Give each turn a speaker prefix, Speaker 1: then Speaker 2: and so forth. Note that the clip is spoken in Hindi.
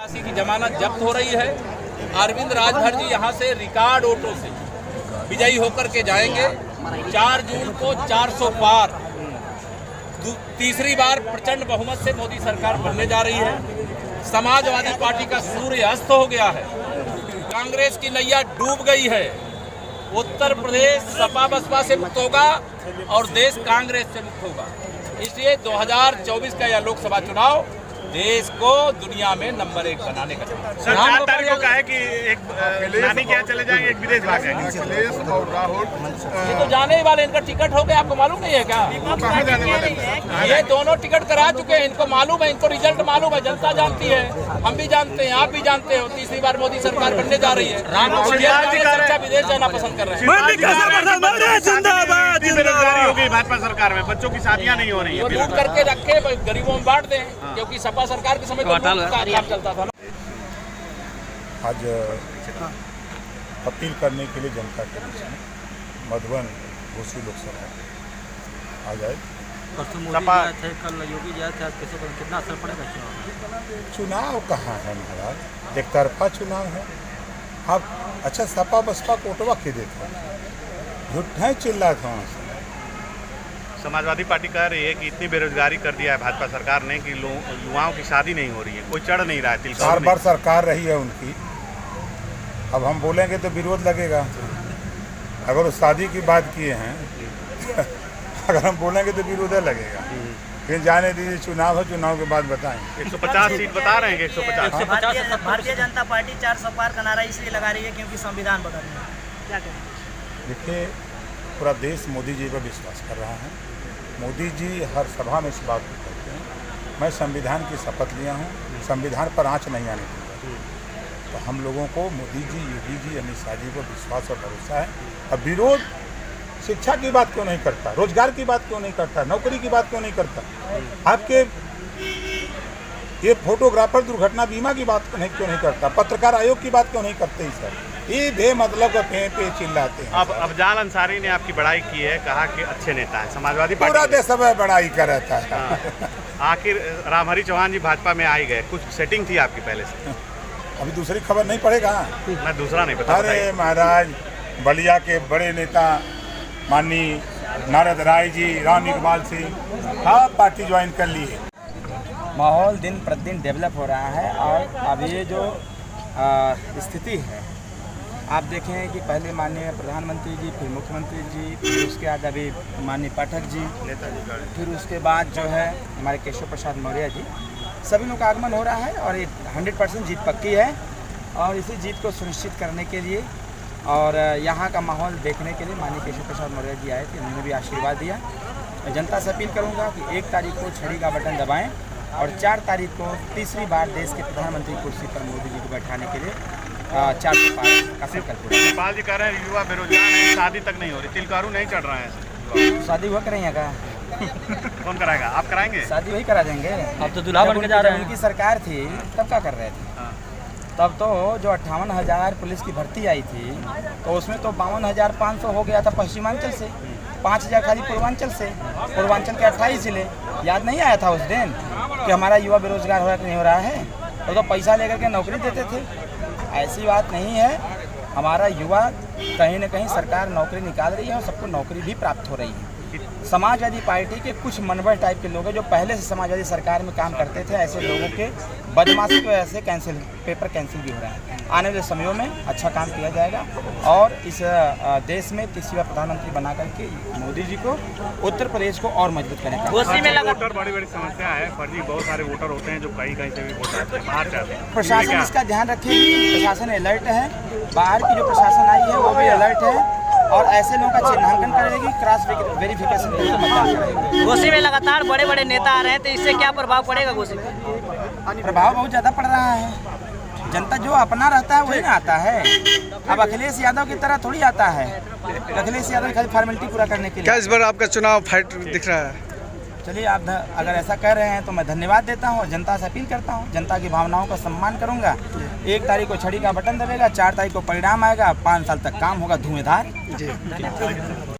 Speaker 1: फांसी की जमानत जब्त हो रही है। अरविंद राजभर जी यहाँ से रिकॉर्ड वोटों से विजयी होकर के जाएंगे। 4 जून को 400 पार तीसरी बार प्रचंड बहुमत से मोदी सरकार बनने जा रही है। समाजवादी पार्टी का सूर्य अस्त हो गया है, कांग्रेस की नैया डूब गई है। उत्तर प्रदेश सपा बसपा से मुक्त होगा और देश कांग्रेस से मुक्त होगा। इसलिए 2024 का यह लोकसभा चुनाव देश को दुनिया में नंबर 1 बनाने का
Speaker 2: सर 4 तारीख को कहा है कि एक नानी क्या चले जाएंगे, एक विदेश भाग जाएंगे।
Speaker 3: अखिलेश और राहुल
Speaker 1: ये तो जाने ही वाले, इनका टिकट हो गया, आपको मालूम नहीं है क्या?
Speaker 3: कहाँ जाने वाले हैं?
Speaker 1: ये दोनों टिकट करा चुके हैं, इनको मालूम है, इनको रिजल्ट मालूम है, जनता जानती है, हम भी जानते हैं, आप भी जानते हो। तीसरी बार मोदी सरकार बनने जा रही है। अच्छा विदेश जाना पसंद कर रहे हैं।
Speaker 2: बेरोजगारी हो गई भाजपा सरकार में, बच्चों की शादियां नहीं हो रही है।
Speaker 1: लूट करके रखे, गरीबों में बांट दें, क्योंकि सपा सरकार के समय तो काम चलता था ना।
Speaker 4: आज अपील करने के लिए जनता के बीच में मधुबन घोसी लोकसभा आ जाए।
Speaker 5: कल योगी जी थे, कितना असर पड़ेगा
Speaker 4: चुनाव कहाँ है महाराज, एक तरफा चुनाव है। आप अच्छा सपा बसपा कोटवा के देते झूठे चिल्ला था वहाँ से।
Speaker 2: समाजवादी पार्टी कह रही है कि इतनी बेरोजगारी कर दिया है भाजपा सरकार ने कि युवाओं की शादी नहीं हो रही है, कोई चढ़ नहीं रहा है।
Speaker 4: 4 बार सरकार रही है उनकी, अब हम बोलेंगे तो विरोध लगेगा। अगर वो शादी की बात किए हैं अगर हम बोलेंगे तो विरोध लगेगा। फिर जाने दीजिए, चुनाव है, चुनाव के बाद बताएंगे।
Speaker 2: 150 सीट बता रहे हैं कि 150।
Speaker 5: भारतीय जनता पार्टी 400 पार का नारा इसलिए लगा रही है क्योंकि संविधान बदल रहा है। क्या करें?
Speaker 4: देखिए, पूरा देश मोदी जी पर विश्वास कर रहा है। मोदी जी हर सभा में इस बात को कहते हैं, मैं संविधान की शपथ लिया हूँ, संविधान पर आँच नहीं आने दूँगा। तो हम लोगों को मोदी जी, योगी जी, अमित शाह जी पर विश्वास और भरोसा है। अब विरोध शिक्षा की बात क्यों नहीं करता, रोजगार की बात क्यों नहीं करता, नौकरी की बात क्यों नहीं करता, आपके ये फोटोग्राफर दुर्घटना बीमा की बात क्यों नहीं करता, पत्रकार आयोग की बात क्यों नहीं करते? सर ये बेमतलब का पे चिल्लाते हैं।
Speaker 2: अब अफजाल अंसारी ने आपकी बड़ाई की है, कहा कि अच्छे नेता है समाजवादी पार्टी।
Speaker 4: पूरा देश सब बड़ाई कर रहा था।
Speaker 2: आखिर रामहरि चौहान जी भाजपा में आ गए, कुछ सेटिंग थी आपकी पहले से?
Speaker 4: अभी दूसरी खबर नहीं पड़ेगा।
Speaker 2: मैं दूसरा नहीं बता।
Speaker 4: अरे महाराज, बलिया के बड़े नेता माननीय नारद राय जी, राम इकबाल सिंह, हाँ पार्टी ज्वाइन कर ली है।
Speaker 5: माहौल दिन प्रतिदिन डेवलप हो रहा है और अब ये जो स्थिति है, आप देखें कि पहले माननीय प्रधानमंत्री जी, फिर मुख्यमंत्री जी, फिर उसके बाद अभी माननीय पाठक जी, फिर उसके बाद जो है हमारे केशव प्रसाद मौर्य जी, सभी लोगों का आगमन हो रहा है और ये 100% जीत पक्की है। और इसी जीत को सुनिश्चित करने के लिए और यहाँ का माहौल देखने के लिए माननीय केशव प्रसाद मौर्य जी आए थे, उन्होंने भी आशीर्वाद दिया। मैं जनता से अपील करूँगा कि 1 तारीख को छड़ी का बटन दबाएँ और 4 तारीख को तीसरी बार देश के प्रधानमंत्री कुर्सी पर मोदी जी को बैठाने के लिए 400 पार का संकल्प।
Speaker 2: नेपाल जी कह रहे हैं युवा बेरोजगार है, शादी तक नहीं हो रही, तिलकारू नहीं चढ़ रहा है।
Speaker 5: शादी हुआ करेंगे क्या?
Speaker 2: कौन कराएगा? आप कराएंगे?
Speaker 5: शादी वही करा देंगे। अब तो दूल्हा बन के जा रहे हैं। उनकी सरकार थी तब क्या कर रहे थे? तब तो जो 58,000 पुलिस की भर्ती आई थी तो उसमें तो 52,500 हो गया था पश्चिमांचल से, 5,000 खाली पूर्वांचल से, पूर्वांचल के 28 जिले। याद नहीं आया था उस दिन कि हमारा युवा बेरोजगार हो रहा है कि नहीं हो रहा है? तो पैसा लेकर के नौकरी देते थे। ऐसी बात नहीं है, हमारा युवा कहीं न कहीं सरकार नौकरी निकाल रही है और सबको नौकरी भी प्राप्त हो रही है। समाजवादी पार्टी के कुछ मनवर टाइप के लोग हैं जो पहले से समाजवादी सरकार में काम करते थे, ऐसे लोगों के बदमाशी की वजह से पेपर कैंसिल भी हो रहा है। आने वाले समयों में अच्छा काम किया जाएगा और इस देश में तीसरी बार प्रधानमंत्री बना करके मोदी जी को, उत्तर प्रदेश को और मजबूत करेगा।
Speaker 2: वोटर बड़ी बड़ी समस्या है, फर्जी बहुत सारे वोटर होते हैं जो कहीं से भी वोट आते हैं, बाहर जाते हैं।
Speaker 5: प्रशासन इसका ध्यान रखेगी, प्रशासन अलर्ट है, बाहर की जो प्रशासन आई है वो भी अलर्ट है और ऐसे लोगों का चिन्हांकन करेगी, क्रॉस वेरिफिकेशन करके मतदान करेगी।
Speaker 6: घोसी में लगातार बड़े बड़े नेता आ रहे हैं, तो इससे क्या प्रभाव पड़ेगा घोसी में?
Speaker 5: प्रभाव बहुत ज़्यादा पड़ रहा है। जनता जो अपना रहता है वही ना आता है। अब अखिलेश यादव की तरह थोड़ी आता है। अखिलेश यादव खाली फॉर्मेलिटी पूरा करने के लिए।
Speaker 7: क्या इस बार आपका चुनाव फाइट दिख रहा है?
Speaker 5: चलिए, आप अगर ऐसा कह रहे हैं तो मैं धन्यवाद देता हूँ और जनता से अपील करता हूँ, जनता की भावनाओं का सम्मान करूँगा। 1 तारीख को छड़ी का बटन दबेगा, 4 तारीख को परिणाम आएगा, 5 साल तक काम होगा धुएंधार।